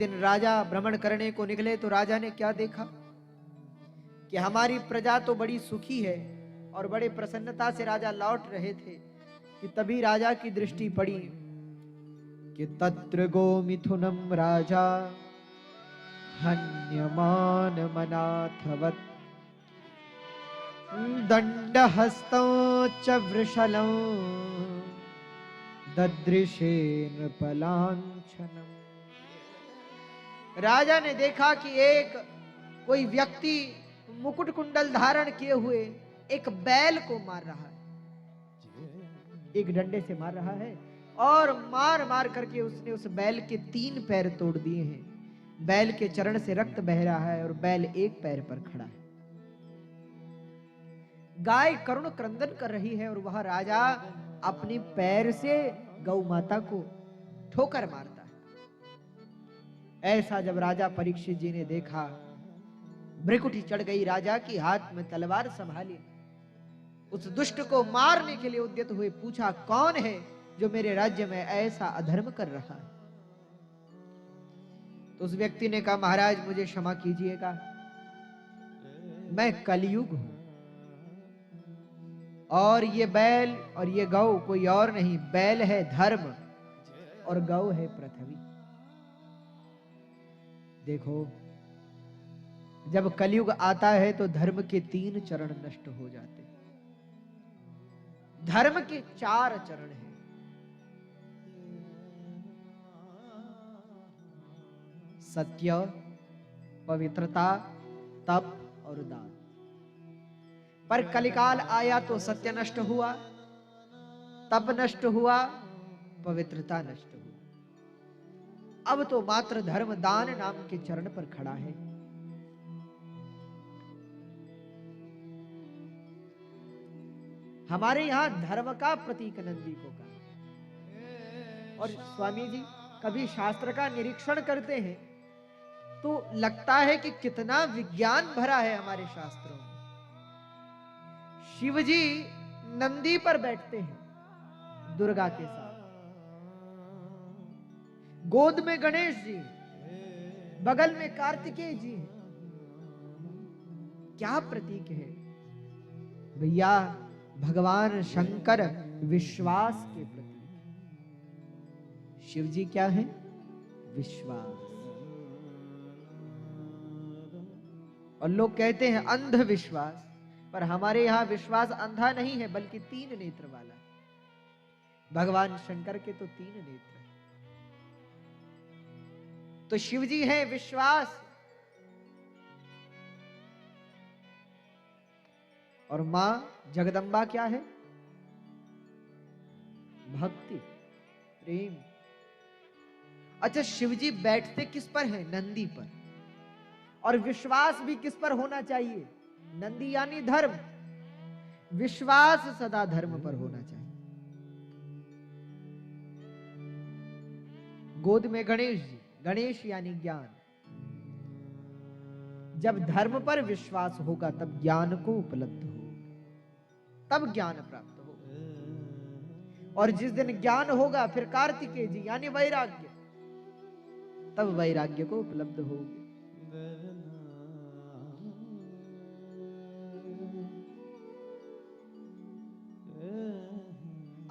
दिन राजा भ्रमण करने को निकले तो राजा ने क्या देखा कि हमारी प्रजा तो बड़ी सुखी है और बड़े प्रसन्नता से राजा लौट रहे थे कि तभी राजा की दृष्टि पड़ी कि तत्र गो मिथुनम राजा हन्यमान मनाथवत दंडहस्तौ च वृषलं ददृशे नृपलांछनम्। राजा ने देखा कि एक कोई व्यक्ति मुकुट कुंडल धारण किए हुए एक बैल को मार रहा है, एक डंडे से मार रहा है और मार मार करके उसने उस बैल के 3 पैर तोड़ दिए हैं। बैल के चरण से रक्त बह रहा है और बैल एक पैर पर खड़ा है। गाय करुण क्रंदन कर रही है और वह राजा अपने पैर से गौ माता को ठोकर मारता है। ऐसा जब राजा परीक्षित जी ने देखा, भ्रिकुटी चढ़ गई राजा की, हाथ में तलवार संभाली, उस दुष्ट को मारने के लिए उद्यत हुए पूछा, कौन है जो मेरे राज्य में ऐसा अधर्म कर रहा है? तो उस व्यक्ति ने कहा, महाराज मुझे क्षमा कीजिएगा, मैं कलयुग हूं और ये बैल और ये गौ कोई और नहीं, बैल है धर्म और गौ है पृथ्वी। देखो, जब कलयुग आता है तो धर्म के 3 चरण नष्ट हो जाते हैं। धर्म के 4 चरण हैं। सत्य, पवित्रता, तप और दान। पर कलिकाल आया तो सत्य नष्ट हुआ, तप नष्ट हुआ, पवित्रता नष्ट हुआ। अब तो मात्र धर्म दान नाम के चरण पर खड़ा है। हमारे यहां धर्म का प्रतीक नंदी को कहा। और स्वामी जी कभी शास्त्र का निरीक्षण करते हैं तो लगता है कि कितना विज्ञान भरा है हमारे शास्त्रों में। शिव जी नंदी पर बैठते हैं दुर्गा के साथ, गोद में गणेश जी, बगल में कार्तिकेय जी। क्या प्रतीक है भैया? भगवान शंकर विश्वास के प्रतीक। शिव जी क्या है? विश्वास। और लोग कहते हैं अंधविश्वास, पर हमारे यहां विश्वास अंधा नहीं है बल्कि 3 नेत्र वाला है। भगवान शंकर के तो 3 नेत्र हैं। तो शिव जी है विश्वास और मां जगदंबा क्या है? भक्ति, प्रेम। अच्छा, शिव जी बैठते किस पर है? नंदी पर। और विश्वास भी किस पर होना चाहिए? नंदी यानी धर्म। विश्वास सदा धर्म पर होना चाहिए। गोद में गणेश जी, गणेश यानी ज्ञान। जब धर्म पर विश्वास होगा तब ज्ञान को उपलब्ध होगा, तब ज्ञान प्राप्त होगा। और जिस दिन ज्ञान होगा फिर कार्तिकेय जी यानी वैराग्य, तब वैराग्य को उपलब्ध होगी।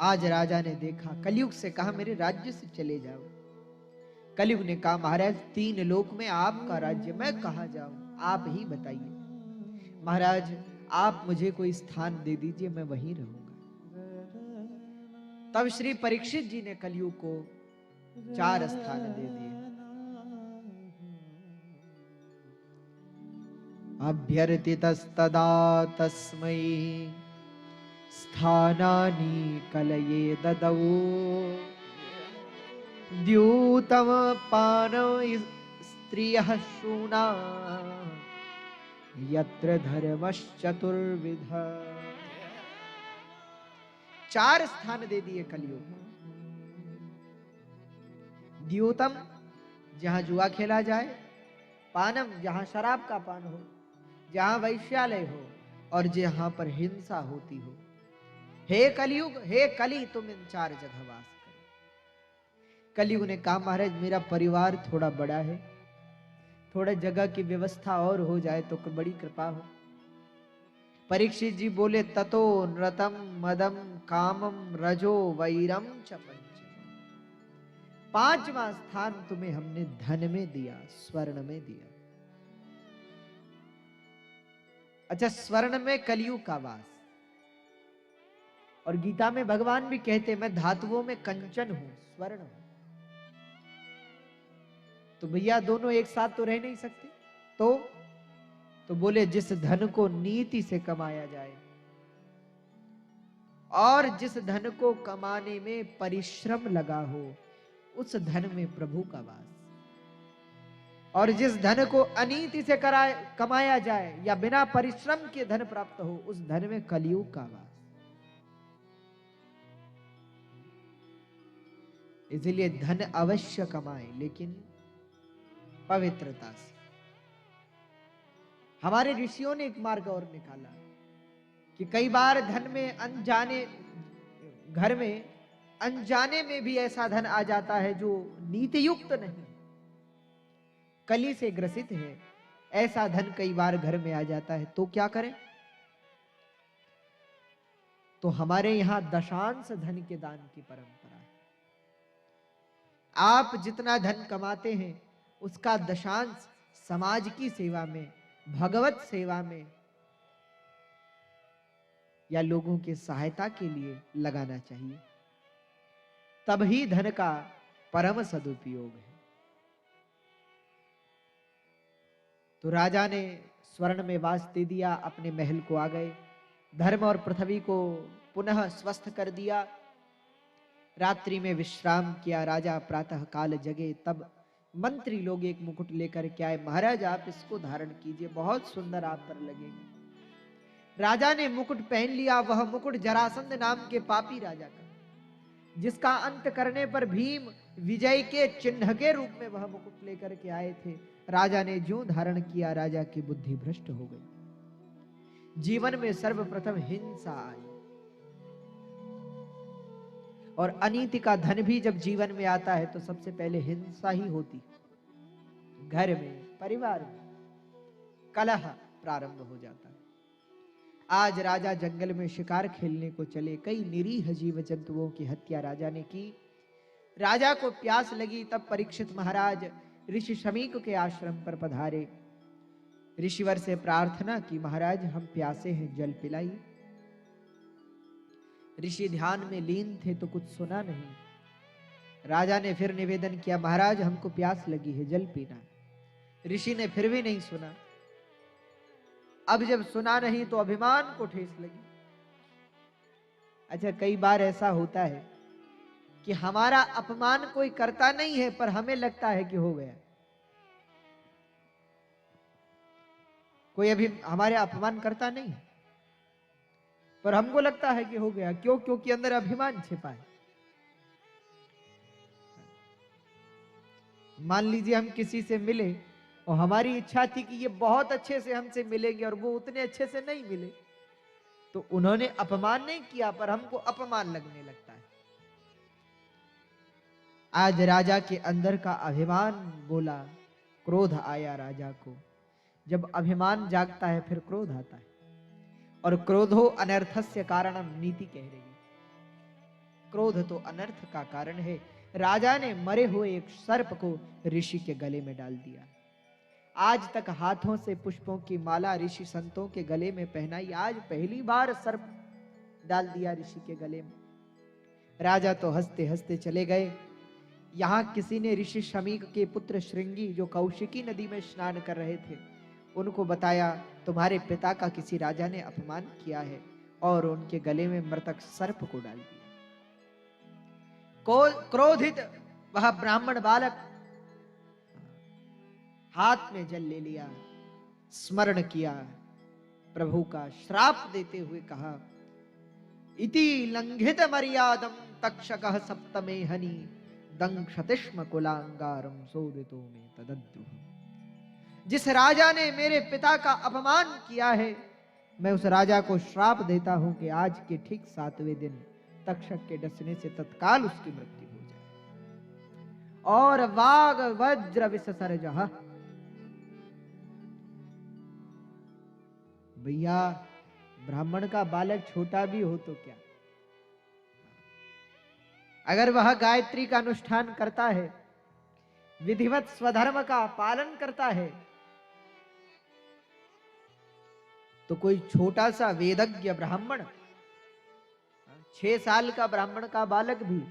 आज राजा ने देखा, कलयुग से कहा मेरे राज्य से चले जाओ। कलयुग ने कहा महाराज 3 लोक में आपका राज्य, मैं कहां जाऊं, आप ही बताइए। महाराज आप मुझे कोई स्थान दे दीजिए, मैं वहीं रहूंगा। तब श्री परीक्षित जी ने कलयुग को 4 स्थान दे दिए। अभ्यर्थितस्तदा तस्मै स्थानानि कलये ददौ द्यूतम पानौ स्त्रियः शूना यत्र धर्मश्चतुर्विध। 4 स्थान दे दिए कलयुग को। द्यूतम जहां जुआ खेला जाए, पानम जहां शराब का पान हो, जहां वैश्यालय हो और जहां पर हिंसा होती हो। हे कलयुग, हे कली, तुम इन 4 जगह वास करो। कलयुग ने कहा महाराज मेरा परिवार थोड़ा बड़ा है, थोड़ा जगह की व्यवस्था और हो जाए तो बड़ी कृपा हो। परीक्षित जी बोले ततो नृतम मदम कामम रजो वैरम च पंचम। 5वां स्थान तुम्हें हमने धन में दिया, स्वर्ण में दिया। अच्छा, स्वर्ण में कलयुग का वास। और गीता में भगवान भी कहते मैं धातुओं में कंचन हूं, स्वर्ण हूं। तो भैया दोनों एक साथ तो रह नहीं सकते। तो बोले जिस धन को नीति से कमाया जाए और जिस धन को कमाने में परिश्रम लगा हो, उस धन में प्रभु का वास। और जिस धन को अनीति से कमाया जाए या बिना परिश्रम के धन प्राप्त हो, उस धन में कलयुग का वास। इसलिए धन अवश्य कमाए, लेकिन पवित्रता से। हमारे ऋषियों ने एक मार्ग और निकाला कि कई बार धन में अनजाने, घर में अनजाने में भी ऐसा धन आ जाता है जो नीतियुक्त नहीं, कली से ग्रसित है। ऐसा धन कई बार घर में आ जाता है, तो क्या करें? तो हमारे यहां दशांश धन के दान की परंपरा है। आप जितना धन कमाते हैं उसका दशांश समाज की सेवा में, भगवत सेवा में या लोगों की सहायता के लिए लगाना चाहिए। तभी धन का परम सदुपयोग है। तो राजा ने स्वर्ण में वास दे दिया, अपने महल को आ गए, धर्म और पृथ्वी को पुनः स्वस्थ कर दिया। रात्रि में विश्राम किया। राजा प्रातः काल जगे, तब मंत्री लोग एक मुकुट लेकर के आए। महाराज आप इसको धारण कीजिए, बहुत सुंदर आप पर लगेगा। राजा ने मुकुट पहन लिया। वह मुकुट जरासंध नाम के पापी राजा का, जिसका अंत करने पर भीम विजय के चिन्ह के रूप में वह मुकुट लेकर के आए थे। राजा ने जो धारण किया, राजा की बुद्धि भ्रष्ट हो गई। जीवन में सर्वप्रथम हिंसा आई, और अनीति का धन भी जब जीवन में आता है तो सबसे पहले हिंसा ही होती। घर में, परिवार में कलह प्रारंभ हो जाता है। आज राजा जंगल में शिकार खेलने को चले, कई निरीह जीव जंतुओं की हत्या राजा ने की। राजा को प्यास लगी, तब परीक्षित महाराज ऋषि शमीक के आश्रम पर पधारे। ऋषिवर से प्रार्थना की, महाराज हम प्यासे हैं, जल पिलाइए। ऋषि ध्यान में लीन थे तो कुछ सुना नहीं। राजा ने फिर निवेदन किया, महाराज हमको प्यास लगी है, जल पीना। ऋषि ने फिर भी नहीं सुना। अब जब सुना नहीं तो अभिमान को ठेस लगी। अच्छा, कई बार ऐसा होता है कि हमारा अपमान कोई करता नहीं है, पर हमें लगता है कि हो गया। कोई अभी हमारे अपमान करता नहीं है, पर हमको लगता है कि हो गया। क्यों? क्योंकि अंदर अभिमान छिपा है। मान लीजिए हम किसी से मिले और हमारी इच्छा थी कि ये बहुत अच्छे से हमसे मिलेंगे और वो उतने अच्छे से नहीं मिले, तो उन्होंने अपमान नहीं किया, पर हमको अपमान लगने लगता है। आज राजा के अंदर का अभिमान बोला, क्रोध आया राजा को। जब अभिमान जागता है फिर क्रोध आता है, और क्रोधो अनर्थस्य कारणम, नीति कह रही है। क्रोध तो अनर्थ का कारण है। राजा ने मरे हुए एक सर्प को ऋषि के गले में डाल दिया। आज तक हाथों से पुष्पों की माला ऋषि संतों के गले में पहनाई, आज पहली बार सर्प डाल दिया ऋषि के गले में। राजा तो हंसते हंसते चले गए। यहां किसी ने ऋषि शमीक के पुत्र श्रृंगी, जो कौशिकी नदी में स्नान कर रहे थे, उनको बताया तुम्हारे पिता का किसी राजा ने अपमान किया है, और उनके गले में मृतक सर्प को डाल दिया। क्रोधित वह ब्राह्मण बालक हाथ में जल ले लिया, स्मरण किया, प्रभु का श्राप देते हुए कहा, इति लंघित मर्यादम तक्षकः सप्तमे हनि दंक्षतिष्म कुलांगारम सोदितो में तदद्रुह। जिस राजा ने मेरे पिता का अपमान किया है, मैं उस राजा को श्राप देता हूं कि आज के ठीक 7वें दिन तक्षक के डसने से तत्काल उसकी मृत्यु हो जाए। और वाग वज्र विससर्जः। भैया ब्राह्मण का बालक छोटा भी हो तो क्या, अगर वह गायत्री का अनुष्ठान करता है, विधिवत स्वधर्म का पालन करता है, तो कोई छोटा सा वेदज्ञ ब्राह्मण, 6 साल का ब्राह्मण का बालक भी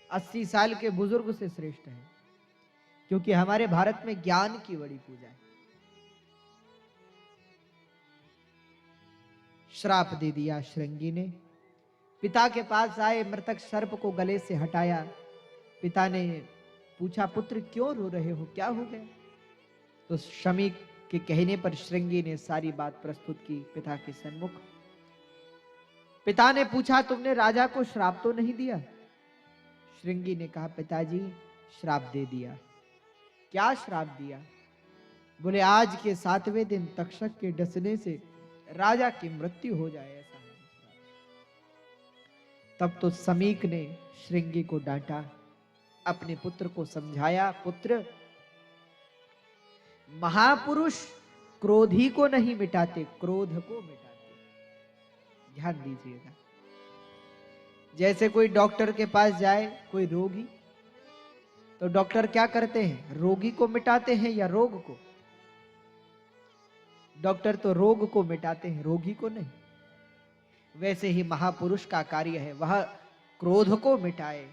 80 साल के बुजुर्ग से श्रेष्ठ है, क्योंकि हमारे भारत में ज्ञान की बड़ी पूजा है। श्राप दे दिया श्रृंगी ने, पिता के पास आए, मृतक सर्प को गले से हटाया। पिता ने पूछा, पुत्र क्यों रो रहे हो, क्या हो गया? तो शमी के कहने पर श्रृंगी ने सारी बात प्रस्तुत की पिता के सन्मुख। पिता ने पूछा, तुमने राजा को श्राप तो नहीं दिया? श्रृंगी ने कहा, पिताजी श्राप दे दिया। क्या श्राप दिया? बोले, आज के 7वें दिन तक्षक के डसने से राजा की मृत्यु हो जाए, ऐसा है। तब तो समीक ने श्रृंगी को डांटा, अपने पुत्र को समझाया, पुत्र महापुरुष क्रोधी को नहीं मिटाते, क्रोध को मिटाते। ध्यान दीजिएगा, जैसे कोई डॉक्टर के पास जाए कोई रोगी, तो डॉक्टर क्या करते हैं, रोगी को मिटाते हैं या रोग को? डॉक्टर तो रोग को मिटाते हैं, रोगी को नहीं। वैसे ही महापुरुष का कार्य है, वह क्रोध को मिटाए,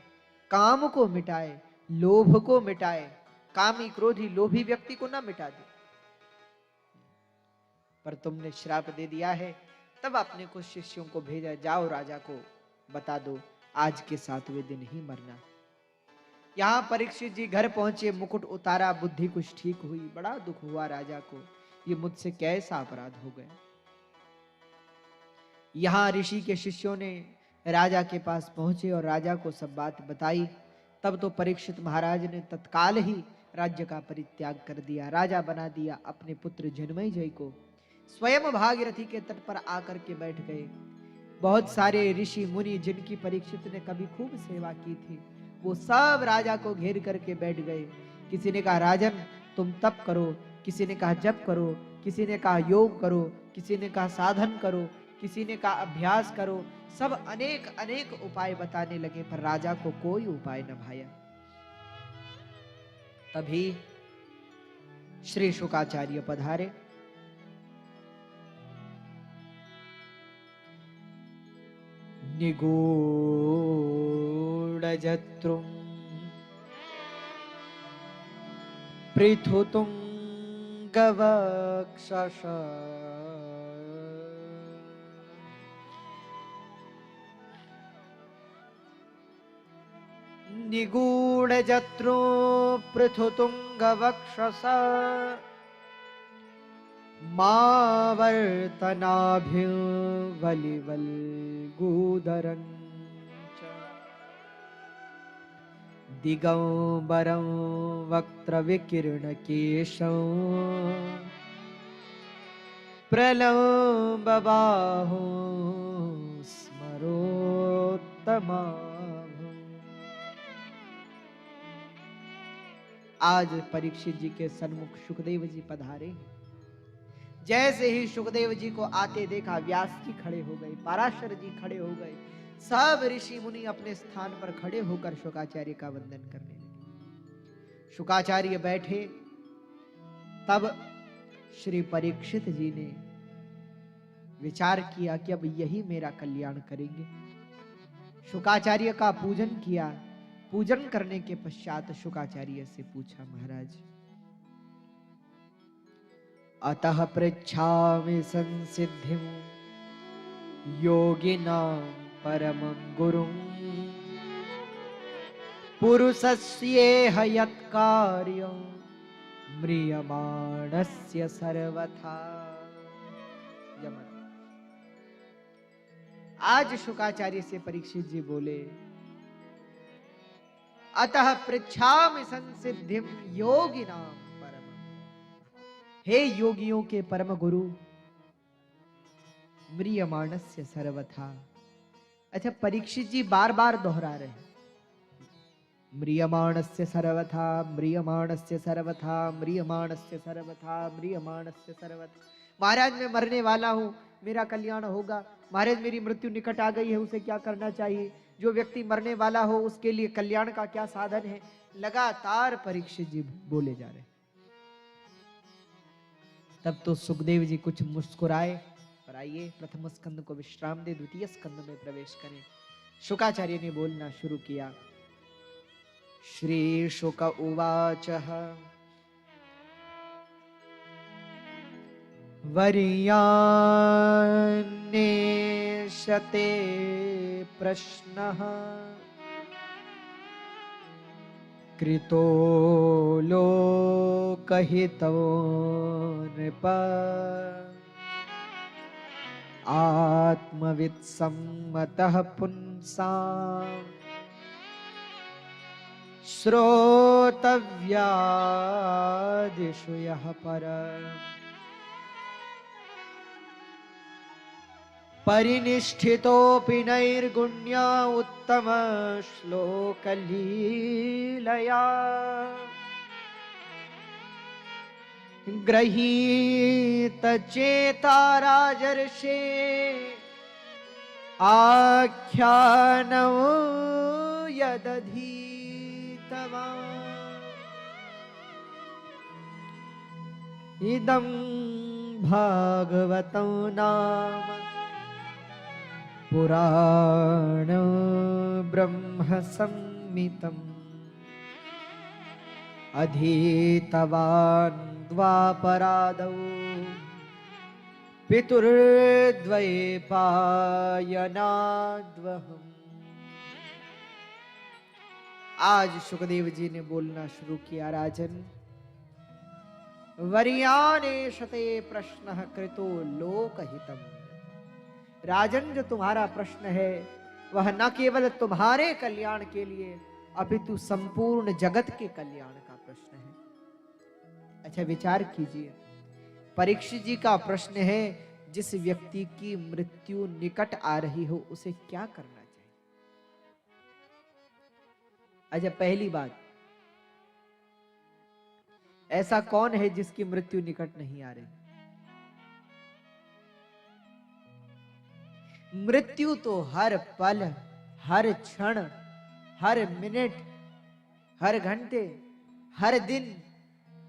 काम को मिटाए, लोभ को मिटाए। कामी क्रोधी लोभी व्यक्ति को ना मिटा दे। पर तुमने श्राप दे दिया है, तब अपने कुछ शिष्यों को भेजा, जाओ राजा को बता दो आज के 7वें दिन ही मरना। यहां परीक्षित जी घर पहुंचे, मुकुट उतारा, बुद्धि कुछ ठीक हुई। बड़ा दुख हुआ राजा को, ये मुझसे कैसा अपराध हो गया। यहां ऋषि के शिष्यों ने राजा के पास पहुंचे और राजा को सब बात बताई। तब तो परीक्षित महाराज ने तत्काल ही राज्य का परित्याग कर दिया, राजा बना दिया अपने पुत्र जन्मेजय जय को। स्वयं भागीरथी के तट पर आकर के बैठ गए। बहुत सारे ऋषि मुनि जिनकी परीक्षित ने कभी खूब सेवा की थी, वो सब राजा को घेर करके बैठ गए। किसी ने कहा, राजन तुम तप करो, किसी ने कहा जप करो, किसी ने कहा योग करो, किसी ने कहा साधन करो, किसी ने कहा अभ्यास करो। सब अनेक अनेक उपाय बताने लगे, पर राजा को कोई उपाय न भाया। तभी श्री शुकाचार्य पधारे। निगूढ़जत्रुं पृथुतुंगवक्षस निगूढ़जत्रो पृथुतुंगवक्षस मावर्तनाभिर्वलिवल्गूदरञ्च दिगंबरं वक्त्रविकीर्णकेशं प्रलम्बबाहो स्मरोत्तमाभम्। आज परीक्षित जी के सन्मुख सुखदेव जी पधारे। जैसे ही सुखदेव जी को आते देखा, व्यास जी खड़े हो गए, पराशर जी खड़े हो गए, सब ऋषि मुनि अपने स्थान पर खड़े होकर शुकाचार्य का वंदन करने लगे। शुकाचार्य बैठे, तब श्री परीक्षित जी ने विचार किया कि अब यही मेरा कल्याण करेंगे। शुकाचार्य का पूजन किया। पूजन करने के पश्चात शुकाचार्य से पूछा, महाराज अतः पृच्छामि संसिद्धिं योगिनां परमं गुरुं पुरुषस्येह यत्कार्यं म्रियमाणस्य सर्वथा। यमन। आज शुकाचार्य से परीक्षित जी बोले, अतः पृच्छामि संसिद्धिं योगिनां परमं। हे योगियों के परम गुरु, म्रियमाणस्य सर्वथा। अच्छा, परीक्षित जी बार बार दोहरा रहे हैं, म्रियमाणस्य सर्वथा म्रियमाणस्य सर्वथा म्रियमाणस्य सर्वथा म्रियमाणस्य सर्वथा। महाराज मैं मरने वाला हूँ, मेरा कल्याण होगा। महाराज मेरी मृत्यु निकट आ गई है, उसे क्या करना चाहिए? जो व्यक्ति मरने वाला हो उसके लिए कल्याण का क्या साधन है? लगातार परीक्षित जी बोले जा रहे। तब तो सुखदेव जी कुछ मुस्कुराए। पर आइए प्रथम स्कंद को विश्राम दे, द्वितीय स्कंद में प्रवेश करें। शुकाचार्य ने बोलना शुरू किया। श्री शुक उवाच वरीयान्नेशते प्रश्नः कृतो लोकहितो नृप आत्मवित्सम्मतः पुंसाम् श्रोतव्यादिषु यः परम् परिनिष्ठितोऽपि नैर्गुण्या उत्तम श्लोकलीलया गृहीतचेता राजर्षे आख्यानौ यदधीतवान् इदं भागवतं नाम पुराण ब्रह्म संहितम् अधीतवान् द्वापरादौ पितुर्द्वैपायनाद्वहम्। आज सुखदेव जी ने बोलना शुरू किया। राजन वरीयानेशते प्रश्नः कृतो लोकहितम्। राजन जो तुम्हारा प्रश्न है वह न केवल तुम्हारे कल्याण के लिए अपितु संपूर्ण जगत के कल्याण का प्रश्न है। अच्छा विचार कीजिए, परीक्षित जी का प्रश्न है जिस व्यक्ति की मृत्यु निकट आ रही हो उसे क्या करना चाहिए। अच्छा पहली बात, ऐसा कौन है जिसकी मृत्यु निकट नहीं आ रही? मृत्यु तो हर पल, हर क्षण, हर मिनट, हर घंटे, हर दिन,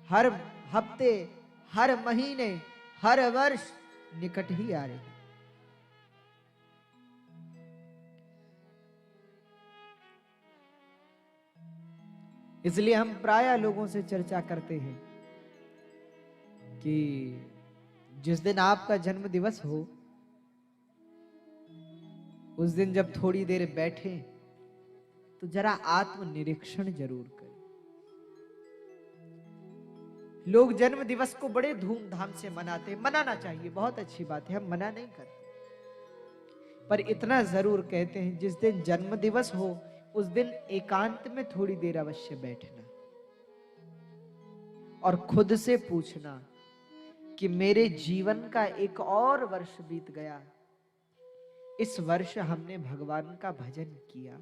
हर हफ्ते, हर महीने, हर वर्ष निकट ही आ रही है। इसलिए हम प्रायः लोगों से चर्चा करते हैं कि जिस दिन आपका जन्म दिवस हो उस दिन जब थोड़ी देर बैठे तो जरा आत्मनिरीक्षण जरूर करें। लोग जन्म दिवस को बड़े धूमधाम से मनाते हैं, मनाना चाहिए, बहुत अच्छी बात है, हम मना नहीं करते, पर इतना जरूर कहते हैं जिस दिन जन्म दिवस हो उस दिन एकांत में थोड़ी देर अवश्य बैठना और खुद से पूछना कि मेरे जीवन का एक और वर्ष बीत गया, इस वर्ष हमने भगवान का भजन किया?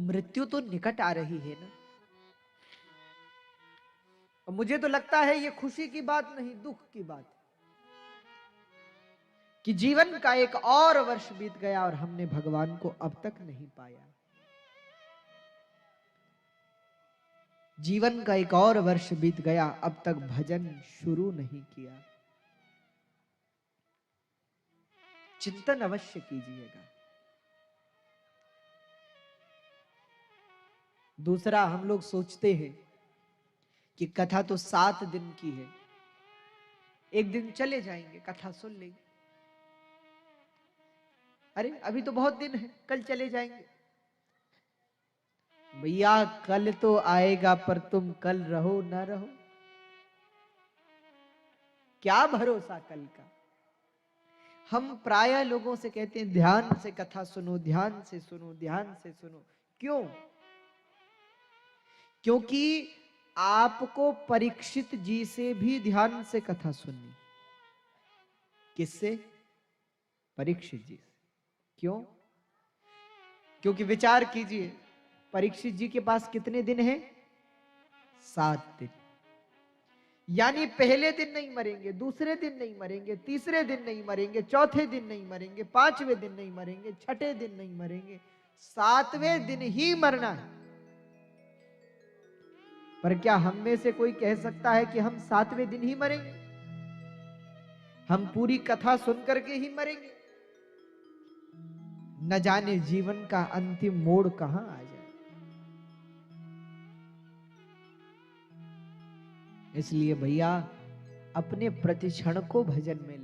मृत्यु तो निकट आ रही है ना। और मुझे तो लगता है ये खुशी की बात नहीं, दुख की बात है कि जीवन का एक और वर्ष बीत गया और हमने भगवान को अब तक नहीं पाया। जीवन का एक और वर्ष बीत गया, अब तक भजन शुरू नहीं किया। चिंतन अवश्य कीजिएगा। दूसरा, हम लोग सोचते हैं कि कथा तो 7 दिन की है, एक दिन चले जाएंगे, कथा सुन लेंगे। अरे अभी तो बहुत दिन है, कल चले जाएंगे। भैया कल तो आएगा पर तुम कल रहो ना रहो, क्या भरोसा कल का। हम प्रायः लोगों से कहते हैं ध्यान से कथा सुनो, ध्यान से सुनो, ध्यान से सुनो। क्यों? क्योंकि आपको परीक्षित जी से भी ध्यान से कथा सुननी। किससे? परीक्षित जी से। क्यों? क्योंकि विचार कीजिए, परीक्षित जी के पास कितने दिन हैं? 7 दिन। यानी पहले दिन नहीं मरेंगे, दूसरे दिन नहीं मरेंगे, तीसरे दिन नहीं मरेंगे, चौथे दिन नहीं मरेंगे, पांचवें दिन नहीं मरेंगे, छठे दिन नहीं मरेंगे, 7वें दिन ही मरना है। पर क्या हम में से कोई कह सकता है कि हम 7वें दिन ही मरेंगे? हम पूरी कथा सुन करके ही मरेंगे? न जाने जीवन का अंतिम मोड़ कहां आ जाए। इसलिए भैया अपने प्रतिक्षण को भजन में